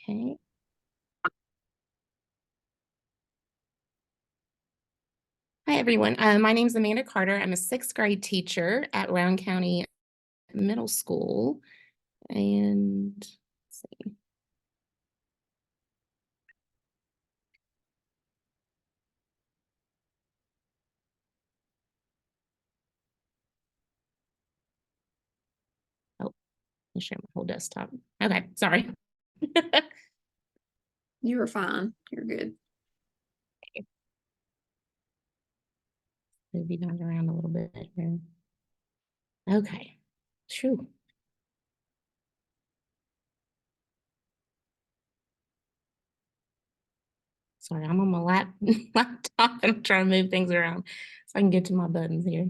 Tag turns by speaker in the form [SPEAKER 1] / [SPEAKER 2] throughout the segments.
[SPEAKER 1] Okay. Hi, everyone. My name is Amanda Carter. I'm a sixth grade teacher at Round County Middle School. And let's see. Oh, let me share my whole desktop. Okay, sorry.
[SPEAKER 2] You were fine. You're good.
[SPEAKER 1] Maybe down around a little bit here. Okay. True. Sorry, I'm on my laptop and I'm trying to move things around so I can get to my buttons here.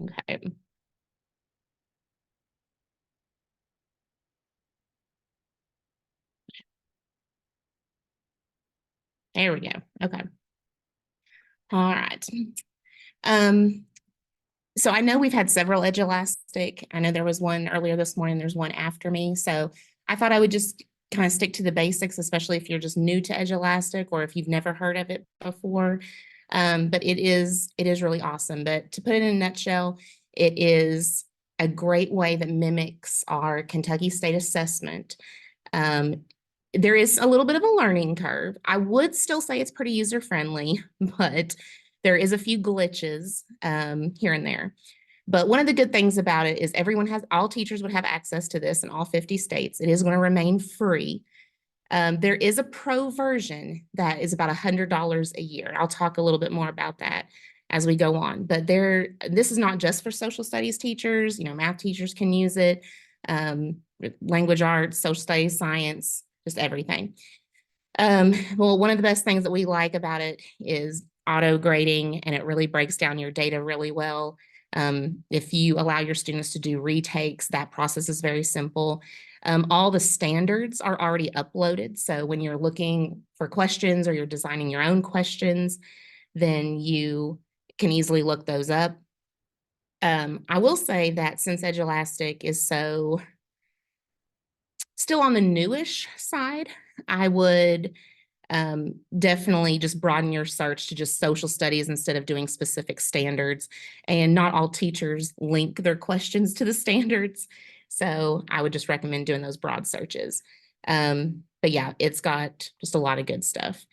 [SPEAKER 1] Okay. There we go. Okay. All right. Um, so I know we've had several Edulastic. I know there was one earlier this morning, there's one after me. So I thought I would just kind of stick to the basics, especially if you're just new to Edulastic or if you've never heard of it before. But it is really awesome. But to put it in a nutshell, it is a great way that mimics our Kentucky State Assessment. Um, there is a little bit of a learning curve. I would still say it's pretty user friendly, but there is a few glitches here and there. But one of the good things about it is all teachers would have access to this in all 50 states. It is going to remain free. There is a pro version that is about $100 a year. I'll talk a little bit more about that as we go on. But this is not just for social studies teachers. Math teachers can use it, language arts, social studies, science, just everything. Well, one of the best things that we like about it is auto grading, and it really breaks down your data really well. If you allow your students to do retakes, that process is very simple. All the standards are already uploaded. So when you're looking for questions or you're designing your own questions, then you can easily look those up. I will say that since Edulastic is so still on the newish side, I would definitely just broaden your search to just social studies instead of doing specific standards. And not all teachers link their questions to the standards. So I would just recommend doing those broad searches. But yeah, it's got just a lot of good stuff.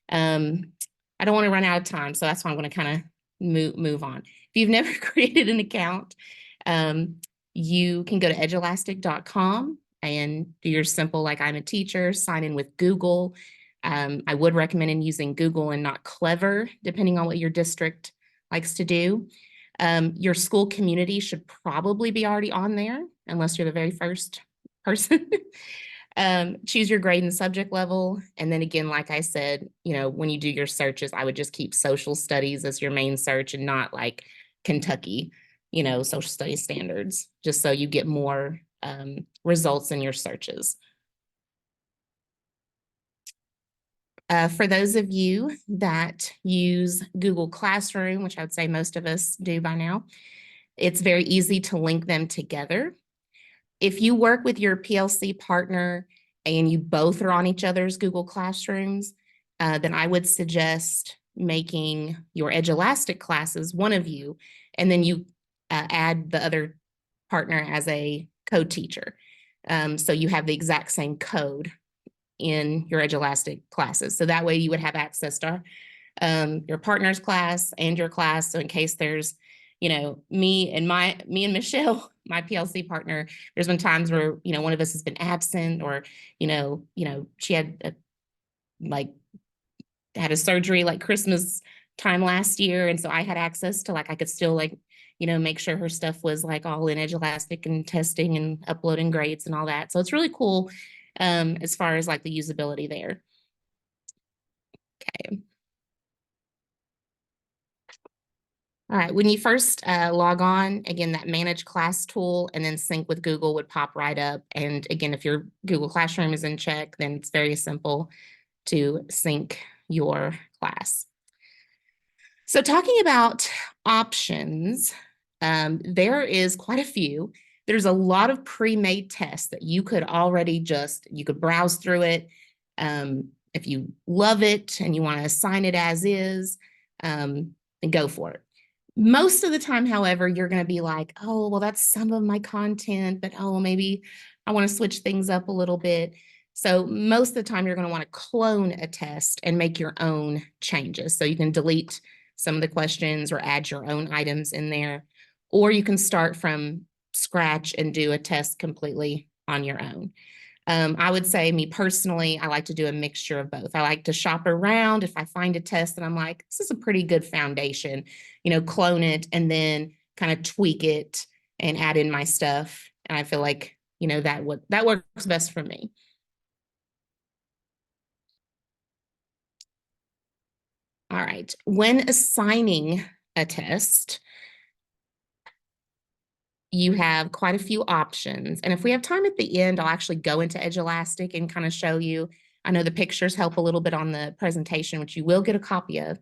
[SPEAKER 1] I don't want to run out of time, so that's why I'm going to kind of move on. If you've never created an account, you can go to edulastic.com and do your simple, like I'm a teacher, sign in with Google. I would recommend using Google and not Clever, depending on what your district likes to do. Your school community should probably be already on there, unless you're the very first person. Choose your grade and subject level. And then again, like I said, when you do your searches, I would just keep social studies as your main search and not like Kentucky, social studies standards, just so you get more results in your searches. For those of you that use Google Classroom, which I would say most of us do by now, it's very easy to link them together. If you work with your PLC partner and you both are on each other's Google Classrooms, then I would suggest making your Edulastic classes one of you, and then you add the other partner as a co-teacher. So you have the exact same code in your Edulastic classes. So that way you would have access to your partner's class and your class. So in case there's, me and Michelle, my PLC partner, there's been times where, one of us has been absent or, she had had a surgery like Christmas time last year. And so I had access to I could still make sure her stuff was all in Edulastic and testing and uploading grades and all that. So it's really cool as far as the usability there. Okay. All right, when you first log on, again, that manage class tool and then sync with Google would pop right up. And again, if your Google Classroom is in check, then it's very simple to sync your class. So talking about options, there is quite a few. There's a lot of pre-made tests that you could already you could browse through it. If you love it and you want to assign it as is, and go for it. Most of the time, however, you're going to be like, oh, well, that's some of my content, but oh, maybe I want to switch things up a little bit. So most of the time, you're going to want to clone a test and make your own changes. So you can delete some of the questions or add your own items in there, or you can start from scratch and do a test completely on your own. I would say, me personally, I like to do a mixture of both. I like to shop around. If I find a test that I'm like, this is a pretty good foundation, clone it and then kind of tweak it and add in my stuff. And I feel like, that works best for me. All right. When assigning a test, you have quite a few options. And if we have time at the end, I'll actually go into Edulastic and kind of show you. I know the pictures help a little bit on the presentation, which you will get a copy of.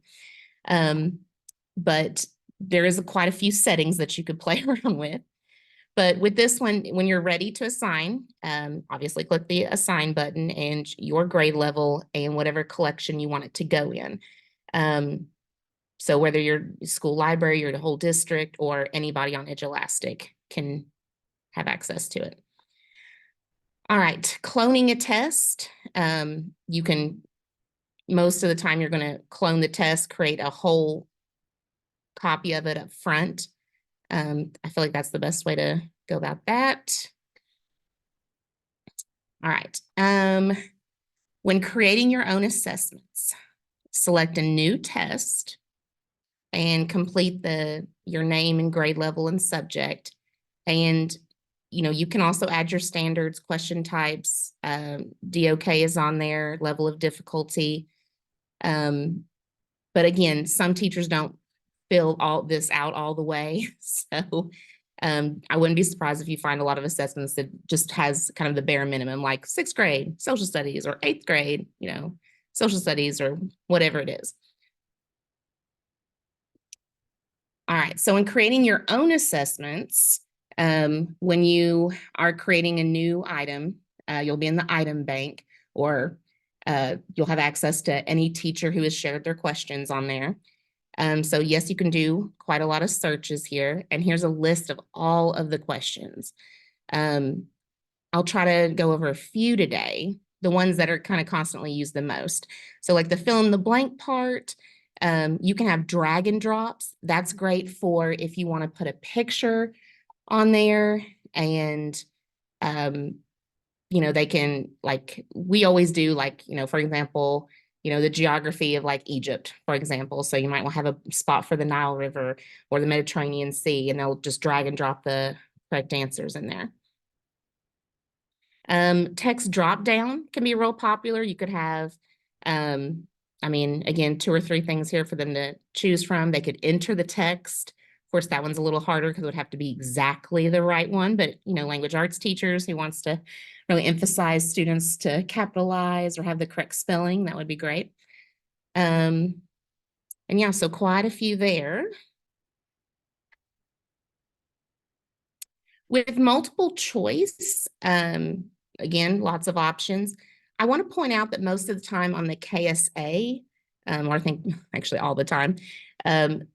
[SPEAKER 1] But there is quite a few settings that you could play around with. But with this one, when you're ready to assign, obviously click the assign button and your grade level and whatever collection you want it to go in. So whether your school library or the whole district or anybody on Edulastic can have access to it. All right, cloning a test. You can, most of the time, you're going to clone the test, create a whole copy of it up front. I feel like that's the best way to go about that. All right. When creating your own assessments, select a new test and complete your name and grade level and subject. And you can also add your standards, question types. DOK is on there, level of difficulty. But again, some teachers don't fill all this out all the way. So I wouldn't be surprised if you find a lot of assessments that just has kind of the bare minimum, like 6th grade social studies or 8th grade, social studies or whatever it is. All right, so in creating your own assessments, when you are creating a new item, you'll be in the item bank, or you'll have access to any teacher who has shared their questions on there. So yes, you can do quite a lot of searches here, and here's a list of all of the questions. I'll try to go over a few today, the ones that are kind of constantly used the most. So like the fill in the blank part, you can have drag and drops. That's great for if you want to put a picture on there and, they can, like, we always do, like, for example, the geography of like Egypt, for example. So you might want to have a spot for the Nile River or the Mediterranean Sea, and they'll just drag and drop the correct answers in there. Text drop down can be real popular. You could have, again, 2 or 3 things here for them to choose from. They could enter the text. Of course, that one's a little harder because it would have to be exactly the right one. But, language arts teachers who wants to really emphasize students to capitalize or have the correct spelling, that would be great. And yeah, so quite a few there. With multiple choice, again, lots of options. I want to point out that most of the time on the KSA, or I think actually all the time,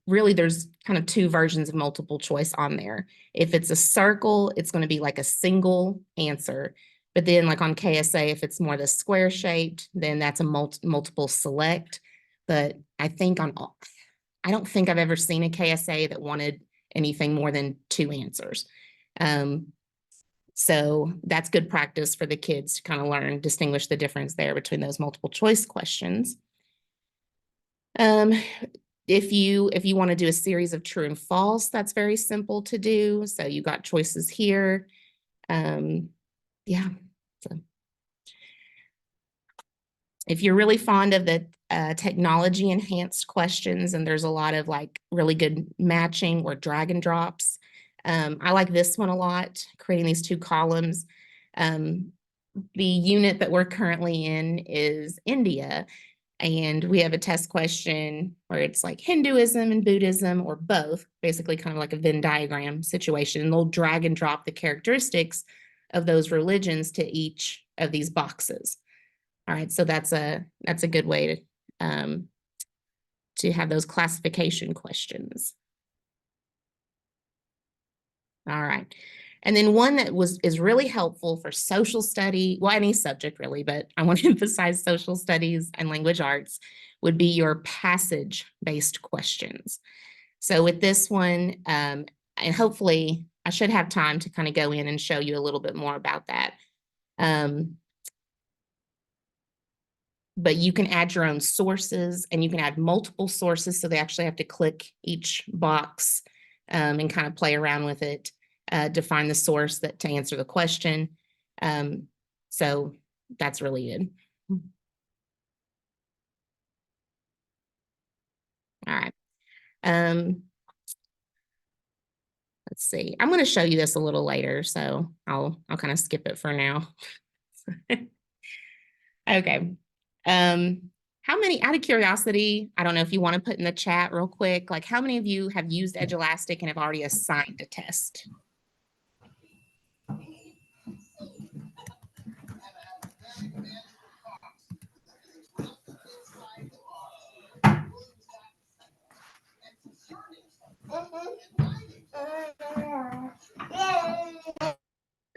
[SPEAKER 1] really there's kind of 2 versions of multiple choice on there. If it's a circle, it's going to be like a single answer. But then like on KSA, if it's more the square shaped, then that's a multiple select. But I don't think I've ever seen a KSA that wanted anything more than 2 answers. So that's good practice for the kids to kind of learn, distinguish the difference there between those multiple choice questions. If you want to do a series of true and false, that's very simple to do. So you got choices here. Yeah. So if you're really fond of the technology enhanced questions, and there's a lot of like really good matching or drag and drops, I like this one a lot, creating these 2 columns. The unit that we're currently in is India. And we have a test question where it's like Hinduism and Buddhism or both, basically kind of like a Venn diagram situation. And they'll drag and drop the characteristics of those religions to each of these boxes. All right, so that's a good way to have those classification questions. All right. And then one that is really helpful for social study, well, any subject really, but I want to emphasize social studies and language arts would be your passage-based questions. So with this one, and hopefully I should have time to kind of go in and show you a little bit more about that. But you can add your own sources and you can add multiple sources. So they actually have to click each box and kind of play around with it to find the source to answer the question. So that's really good. All right. Let's see. I'm going to show you this a little later, so I'll kind of skip it for now. Okay. How many, out of curiosity, I don't know if you want to put in the chat real quick, like how many of you have used Edulastic and have already assigned a test?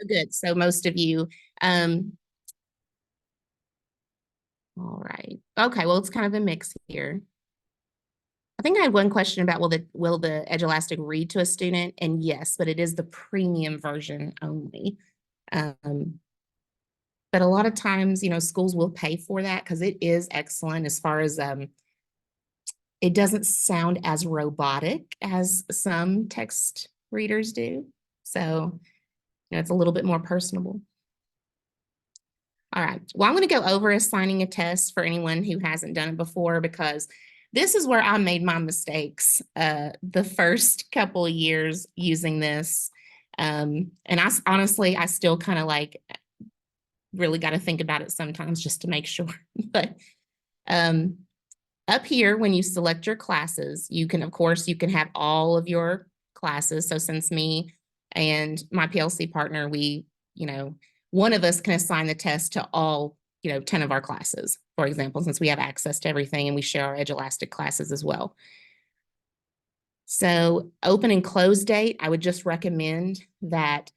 [SPEAKER 1] Good. So most of you, all right. Okay. Well, it's kind of a mix here. I think I had one question about will the Edulastic read to a student? And yes, but it is the premium version only. But a lot of times, schools will pay for that because it is excellent as far as it doesn't sound as robotic as some text readers do. So, it's a little bit more personable. All right. Well, I'm going to go over assigning a test for anyone who hasn't done it before, because this is where I made my mistakes the first couple of years using this. And I honestly still kind of really got to think about it sometimes just to make sure. But up here, when you select your classes, you can have all of your classes. So since me and my PLC partner, one of us can assign the test to all, 10 of our classes, for example, since we have access to everything and we share our Edulastic classes as well. So open and close date, I would just recommend that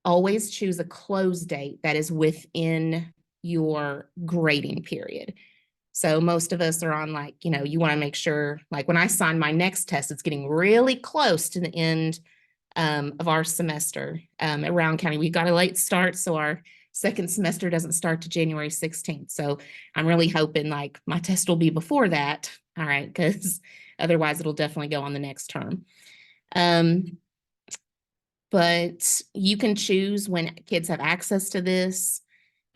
[SPEAKER 1] always choose a close date that is within your grading period. So most of us are on you want to make sure, when I sign my next test, it's getting really close to the end of our semester at Round County. We got a late start, so our second semester doesn't start to January 16th. So I'm really hoping my test will be before that. All right, because otherwise it'll definitely go on the next term. But you can choose when kids have access to this.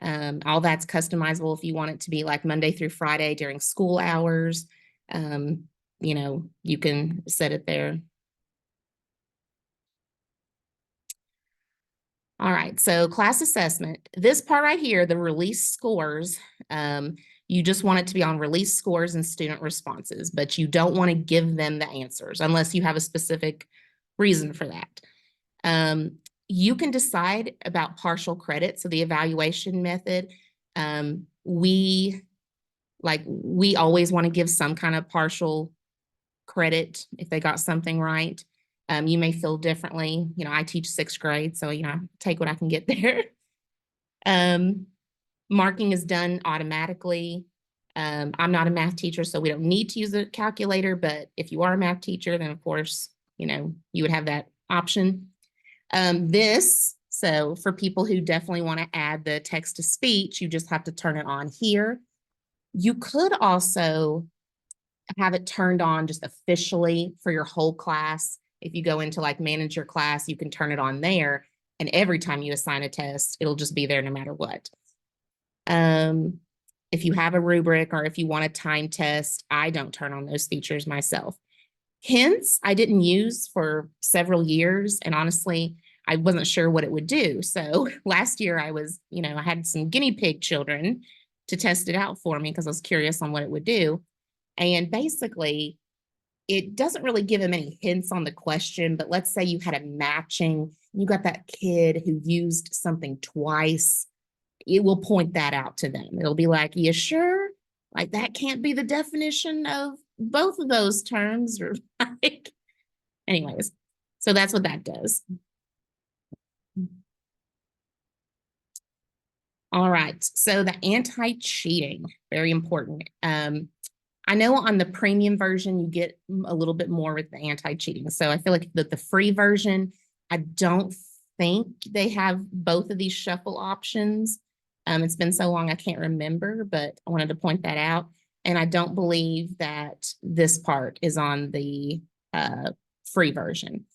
[SPEAKER 1] All that's customizable if you want it to be Monday through Friday during school hours. You can set it there. All right, so class assessment. This part right here, the release scores, you just want it to be on release scores and student responses, but you don't want to give them the answers unless you have a specific reason for that. You can decide about partial credit, so the evaluation method. We always want to give some kind of partial credit if they got something right. You may feel differently. I teach 6th grade, so take what I can get there. Marking is done automatically. I'm not a math teacher, so we don't need to use a calculator, but if you are a math teacher, then of course, you would have that option. So for people who definitely want to add the text to speech, you just have to turn it on here. You could also have it turned on just officially for your whole class. If you go into manage your class, you can turn it on there. And every time you assign a test, it'll just be there no matter what. If you have a rubric or if you want a time test, I don't turn on those features myself. Hints, I didn't use for several years. And honestly, I wasn't sure what it would do. So last year I was, I had some guinea pig children to test it out for me because I was curious on what it would do. And basically, it doesn't really give him any hints on the question, but let's say you had a matching, you got that kid who used something twice, it will point that out to them. It'll be like, you sure? Like that can't be the definition of both of those terms, or like, anyways, so that's what that does. All right, so the anti-cheating, very important. I know on the premium version, you get a little bit more with the anti-cheating. So I feel like the free version, I don't think they have both of these shuffle options. It's been so long, I can't remember, but I wanted to point that out. And I don't believe that this part is on the free version.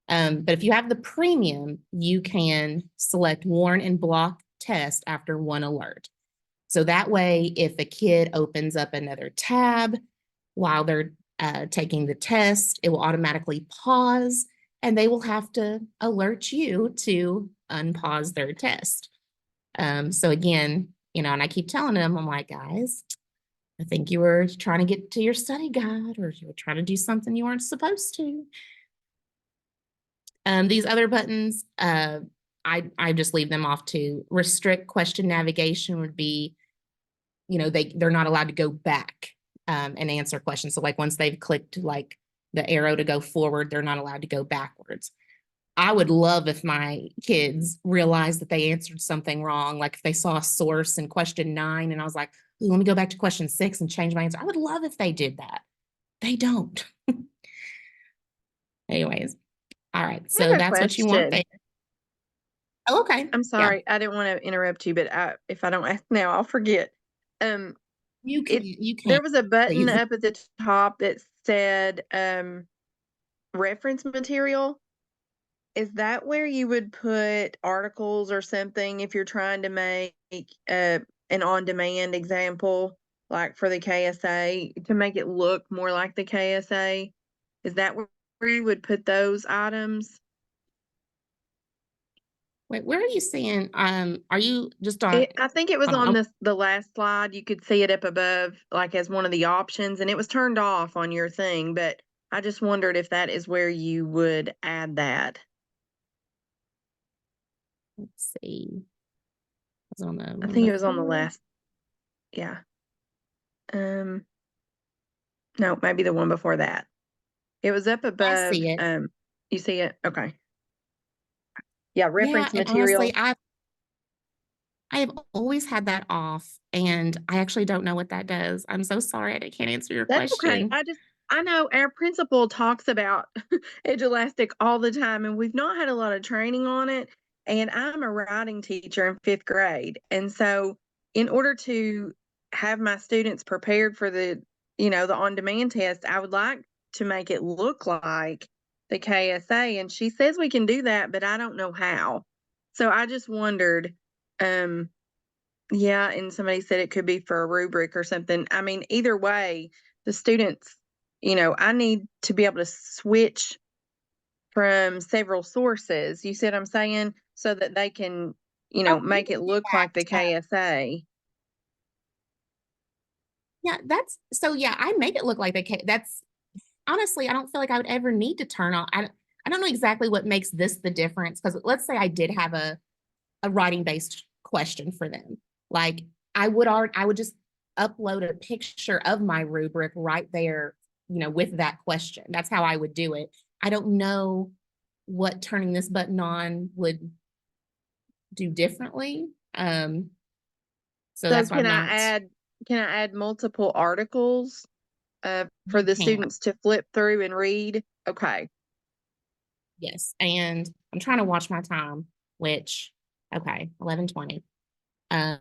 [SPEAKER 1] But if you have the premium, you can select warn and block test after one alert. So that way, if a kid opens up another tab while they're taking the test, it will automatically pause and they will have to alert you to unpause their test. So again, you know, and I keep telling them, I'm like, guys, I think you were trying to get to your study guide or you were trying to do something you weren't supposed to. These other buttons, I just leave them off to restrict question navigation would be, you know, they're not allowed to go back and answer questions. So like once they've clicked like the arrow to go forward, they're not allowed to go backwards. I would love if my kids realized that they answered something wrong. Like if they saw a source in question 9 and I was like, let me go back to question 6 and change my answer. I would love if they did that. They don't. Anyways. All right.
[SPEAKER 2] I
[SPEAKER 1] So
[SPEAKER 2] have a
[SPEAKER 1] that's what you want there.
[SPEAKER 2] question.
[SPEAKER 1] Oh, okay.
[SPEAKER 2] I'm
[SPEAKER 1] Yeah.
[SPEAKER 2] sorry, I didn't want to interrupt you, but if I don't ask now, I'll forget.
[SPEAKER 1] You
[SPEAKER 2] It
[SPEAKER 1] can't
[SPEAKER 2] there was a button
[SPEAKER 1] please.
[SPEAKER 2] up at the top that said reference material. Is that where you would put articles or something if you're trying to make an on-demand example, like for the KSA, to make it look more like the KSA? Is that where you would put those items?
[SPEAKER 1] Wait, where are you seeing? Are you just on?
[SPEAKER 2] I think it was
[SPEAKER 1] Hold
[SPEAKER 2] on
[SPEAKER 1] on.
[SPEAKER 2] the last slide. You could see it up above, like as one of the options, and it was turned off on your thing. But I just wondered if that is where you would add that.
[SPEAKER 1] Let's see. Was it on the
[SPEAKER 2] I
[SPEAKER 1] one
[SPEAKER 2] think it was on the
[SPEAKER 1] before?
[SPEAKER 2] last. Yeah. Um. No, maybe the one before that. It was up
[SPEAKER 1] I
[SPEAKER 2] above.
[SPEAKER 1] see it.
[SPEAKER 2] You see it? Okay. Yeah.
[SPEAKER 1] Yeah,
[SPEAKER 2] Reference
[SPEAKER 1] and honestly,
[SPEAKER 2] material.
[SPEAKER 1] I have always had that off, and I actually don't know what that does. I'm so sorry I can't answer your
[SPEAKER 2] That's okay.
[SPEAKER 1] question.
[SPEAKER 2] I know our principal talks about Edulastic all the time, and we've not had a lot of training on it. And I'm a writing teacher in 5th grade. And so, in order to have my students prepared for the on-demand test, I would like to make it look like the KSA. And she says we can do that, but I don't know how. So I just wondered, um, yeah, and somebody said it could be for a rubric or something. I mean, either way, the students, I need to be able to switch from several sources. You see what I'm saying? So that they can,
[SPEAKER 1] Oh, you
[SPEAKER 2] make
[SPEAKER 1] can
[SPEAKER 2] it
[SPEAKER 1] do
[SPEAKER 2] look like the
[SPEAKER 1] that.
[SPEAKER 2] KSA.
[SPEAKER 1] Yeah, that's so. Yeah, I made it look like that's honestly. I don't feel like I would ever need to turn on. I don't know exactly what makes this the difference because let's say I did have a writing based question for them. Like I would just upload a picture of my rubric right there, you know, with that question. That's how I would do it. I don't know what turning this button on would do differently. So
[SPEAKER 2] So
[SPEAKER 1] that's why I'm not.
[SPEAKER 2] can I add multiple articles for
[SPEAKER 1] You
[SPEAKER 2] the
[SPEAKER 1] can.
[SPEAKER 2] students to flip through and read? Okay.
[SPEAKER 1] Yes. And I'm trying to watch my time, which okay, 11:20. I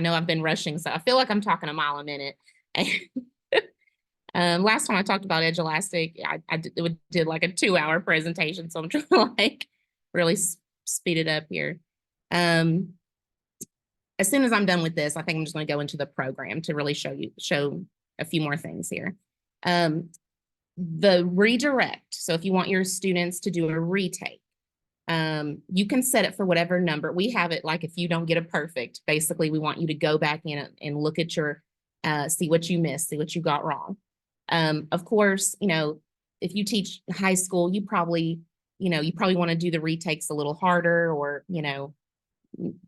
[SPEAKER 1] know I've been rushing, so I feel like I'm talking a mile a minute. Last time I talked about Edulastic, did like a 2-hour presentation, so I'm trying to like really speed it up here. As soon as I'm done with this, I think I'm just going to go into the program to really show a few more things here. The redirect. So if you want your students to do a retake, You can set it for whatever number. We have it like if you don't get a perfect, basically we want you to go back in and look at your, see what you missed, see what you got wrong. Of course, if you teach high school, you probably want to do the retakes a little harder, or,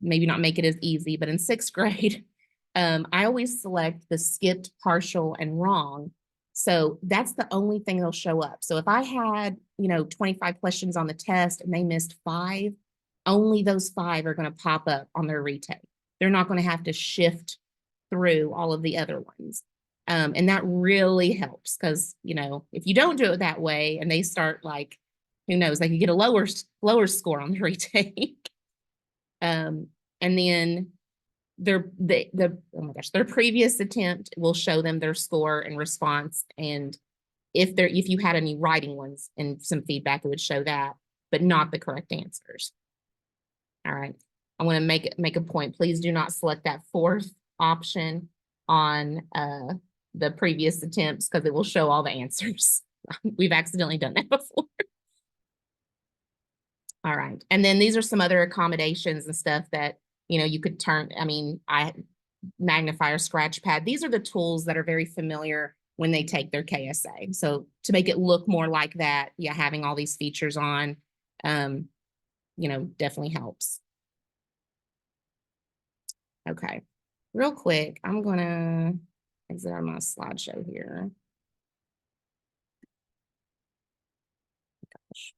[SPEAKER 1] maybe not make it as easy. But in sixth grade, I always select the skipped, partial, and wrong. So that's the only thing that'll show up. So if I had, 25 questions on the test and they missed 5, only those 5 are going to pop up on their retake. They're not going to have to shift through all of the other ones. And that really helps because, if you don't do it that way and they start like, who knows, they could get a lower score on the retake. And then oh my gosh, their previous attempt will show them their score and response. And if you had any writing ones and some feedback, it would show that, but not the correct answers. All right. I want to make a point. Please do not select that 4th option on the previous attempts, because it will show all the answers. We've accidentally done that before. All right. And then these are some other accommodations and stuff that, you could turn, magnifier, scratch pad. These are the tools that are very familiar when they take their KSA. So to make it look more like that, yeah, having all these features on, definitely helps. Okay. Real quick, I'm gonna exit out my slideshow here. Gosh,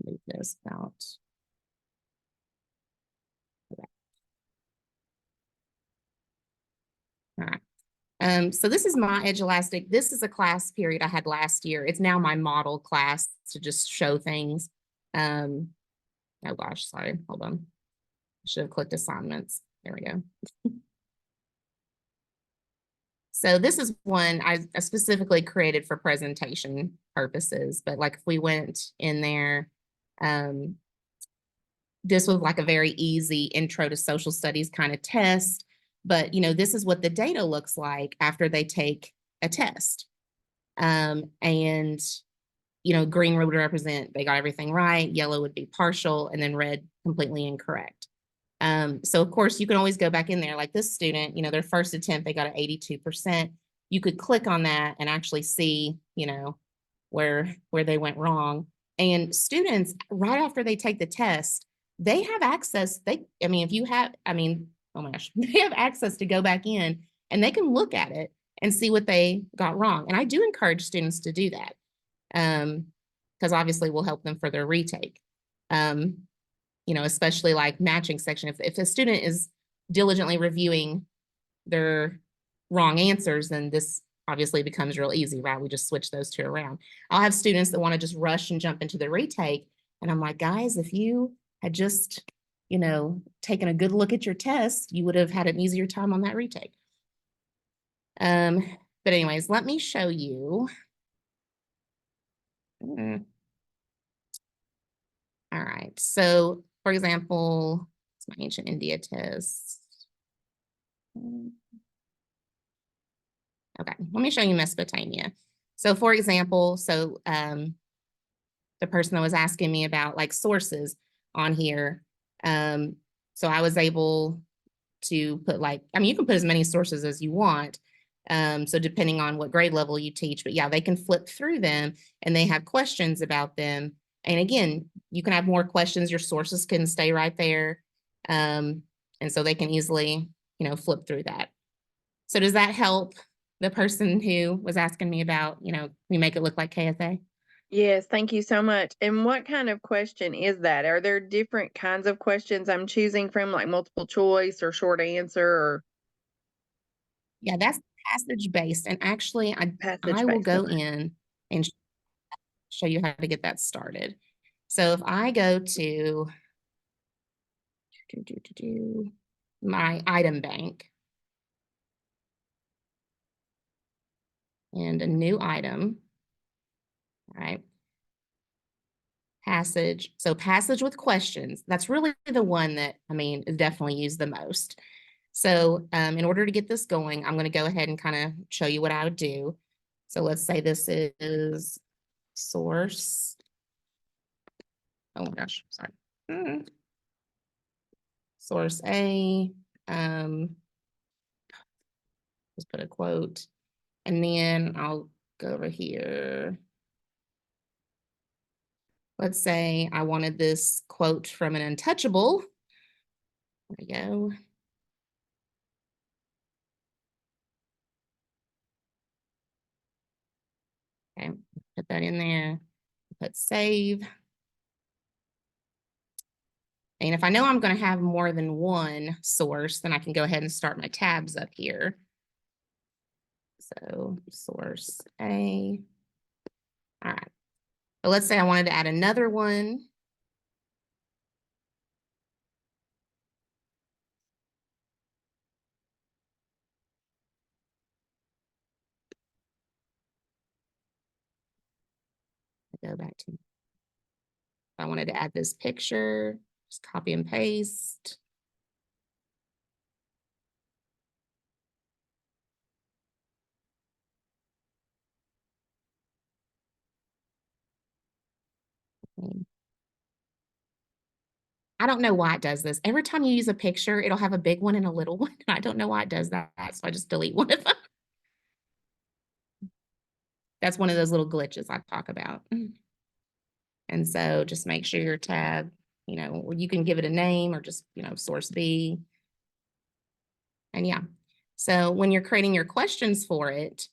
[SPEAKER 1] move this out. Okay. All right. So this is my Edulastic. This is a class period I had last year. It's now my model class to just show things. Oh gosh, sorry, hold on. I should have clicked assignments. There we go. So this is one I specifically created for presentation purposes, but like if we went in there, this was like a very easy intro to social studies kind of test. But, this is what the data looks like after they take a test. And, green would represent they got everything right, yellow would be partial, and then red completely incorrect. So of course you can always go back in there, like this student, their first attempt, they got an 82%. You could click on that and actually see, where they went wrong. And students, right after they take the test, they have access. If you have, oh my gosh, they have access to go back in and they can look at it and see what they got wrong. And I do encourage students to do that, because obviously we'll help them for their retake. Especially like matching section. If a student is diligently reviewing their wrong answers, then this obviously becomes real easy, right? We just switch those 2 around. I'll have students that want to just rush and jump into the retake. And I'm like, guys, if you had just, taken a good look at your test, you would have had an easier time on that retake. But anyways, let me show you. All right. So for example, it's my ancient India test. Okay, let me show you Mesopotamia. So for example, the person that was asking me about like sources on here. So I was able to put you can put as many sources as you want. So depending on what grade level you teach, but yeah, they can flip through them and they have questions about them. And again, you can have more questions. Your sources can stay right there. And so they can easily, flip through that. So does that help the person who was asking me about, we make it look like KSA?
[SPEAKER 2] Yes, thank you so much. And what kind of question is that? Are there different kinds of questions I'm choosing from, like multiple choice or short answer or
[SPEAKER 1] Yeah, that's passage based. And actually,
[SPEAKER 2] passage
[SPEAKER 1] I will
[SPEAKER 2] based?
[SPEAKER 1] go
[SPEAKER 2] Okay.
[SPEAKER 1] in and show you how to get that started. So if I go to my item bank and a new item, all right, passage. So passage with questions, that's really the one that, is definitely used the most. So in order to get this going, I'm going to go ahead and kind of show you what I would do. So let's say this is source. Oh my gosh, sorry. Source A, just put a quote, and then I'll go over here. Let's say I wanted this quote from an Untouchable. There we go. Okay, put that in there, put save. And if I know I'm going to have more than one source, then I can go ahead and start my tabs up here. So source A. All right. But let's say I wanted to add another one. Go back to, if I wanted to add this picture, just copy and paste. I don't know why it does this. Every time you use a picture, it'll have a big one and a little one. I don't know why it does that, so I just delete one of them. That's one of those little glitches I talk about. And so just make sure your tab, or you can give it a name or just, source B. And yeah, so when you're creating your questions for it,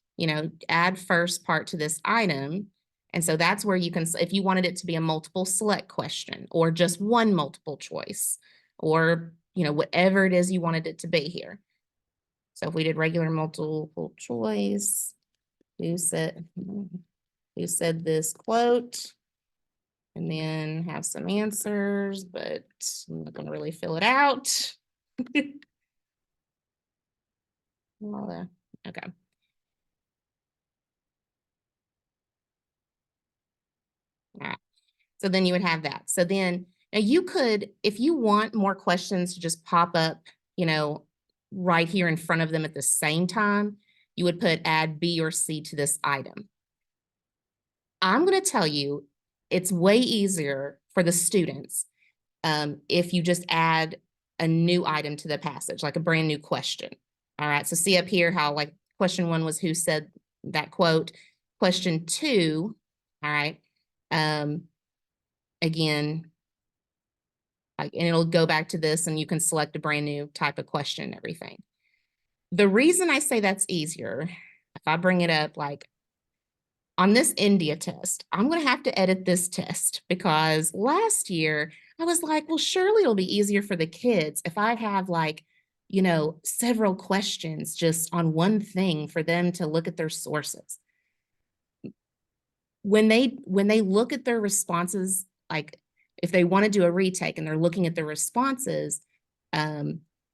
[SPEAKER 1] add first part to this item. And so that's where you can, if you wanted it to be a multiple select question or just one multiple choice or, whatever it is you wanted it to be here. So if we did regular multiple choice, who said this quote? And then have some answers, but I'm not going to really fill it out. Okay. All right. So then you would have that. So then now you could, if you want more questions to just pop up, right here in front of them at the same time, you would put add B or C to this item. I'm going to tell you, it's way easier for the students if you just add a new item to the passage, like a brand new question. All right, so see up here how like question 1 was who said that quote. Question 2, all right, again, like, and it'll go back to this and you can select a brand new type of question and everything. The reason I say that's easier, if I bring it up, like on this India test, I'm going to have to edit this test because last year I was like, well, surely it'll be easier for the kids if I have like, several questions just on one thing for them to look at their sources. When they look at their responses, like if they want to do a retake and they're looking at their responses,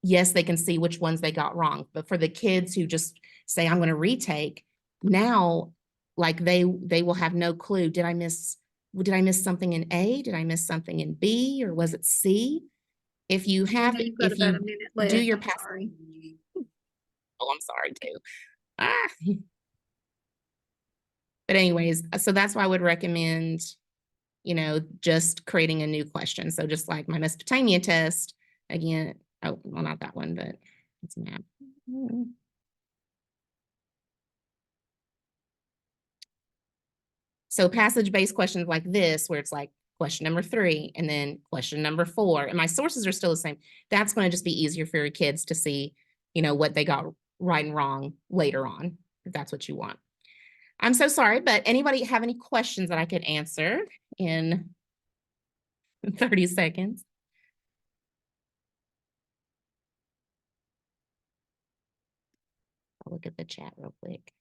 [SPEAKER 1] yes, they can see which ones they got wrong. But for the kids who just say, I'm going to retake, now like they will have no clue. Did I miss something in A? Did I miss something in B, or was it C? If you have,
[SPEAKER 2] You've got
[SPEAKER 1] if
[SPEAKER 2] about
[SPEAKER 1] you
[SPEAKER 2] a minute
[SPEAKER 1] do
[SPEAKER 2] left.
[SPEAKER 1] your
[SPEAKER 2] I'm
[SPEAKER 1] past,
[SPEAKER 2] sorry.
[SPEAKER 1] oh, I'm sorry too. But anyways, so that's why I would recommend, just creating a new question. So just like my Mesopotamia test, again, oh, well, not that one, but it's a map. So passage-based questions like this, where it's like question number 3 and then question number 4, and my sources are still the same. That's going to just be easier for your kids to see, what they got right and wrong later on, if that's what you want. I'm so sorry, but anybody have any questions that I could answer in 30 seconds? I'll look at the chat real quick.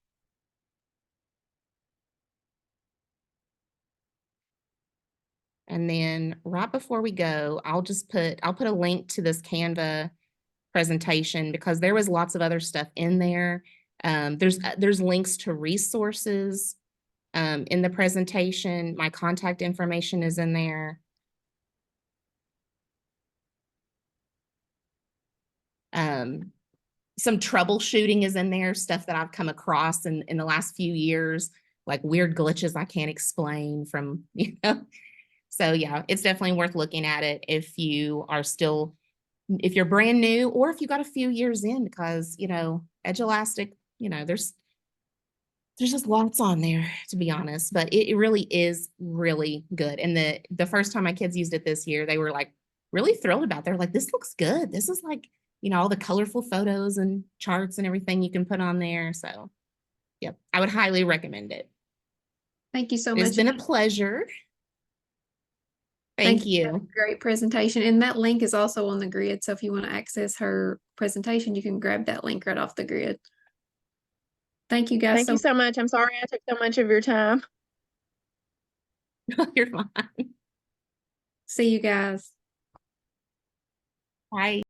[SPEAKER 1] And then right before we go, I'll put a link to this Canva presentation because there was lots of other stuff in there. There's links to resources in the presentation. My contact information is in there. Some troubleshooting is in there, stuff that I've come across in the last few years, like weird glitches I can't explain from, So yeah, it's definitely worth looking at it if you are still, if you're brand new or if you got a few years in, because, Edulastic, there's just lots on there, to be honest, but it really is really good. And the first time my kids used it this year, they were like really thrilled about it. They're like, this looks good. This is like, all the colorful photos and charts and everything you can put on there. So, yep, I would highly recommend it.
[SPEAKER 3] Thank you so
[SPEAKER 1] It's
[SPEAKER 3] much.
[SPEAKER 1] been a pleasure.
[SPEAKER 3] Thank
[SPEAKER 1] Thank
[SPEAKER 3] you.
[SPEAKER 1] you.
[SPEAKER 3] Great presentation. And that link is also on the grid. So if you want to access her presentation, you can grab that link right off the grid. Thank you guys
[SPEAKER 2] Thank you so much. I'm sorry I took so much of your time.
[SPEAKER 1] You're fine.
[SPEAKER 3] See you guys.
[SPEAKER 1] Bye.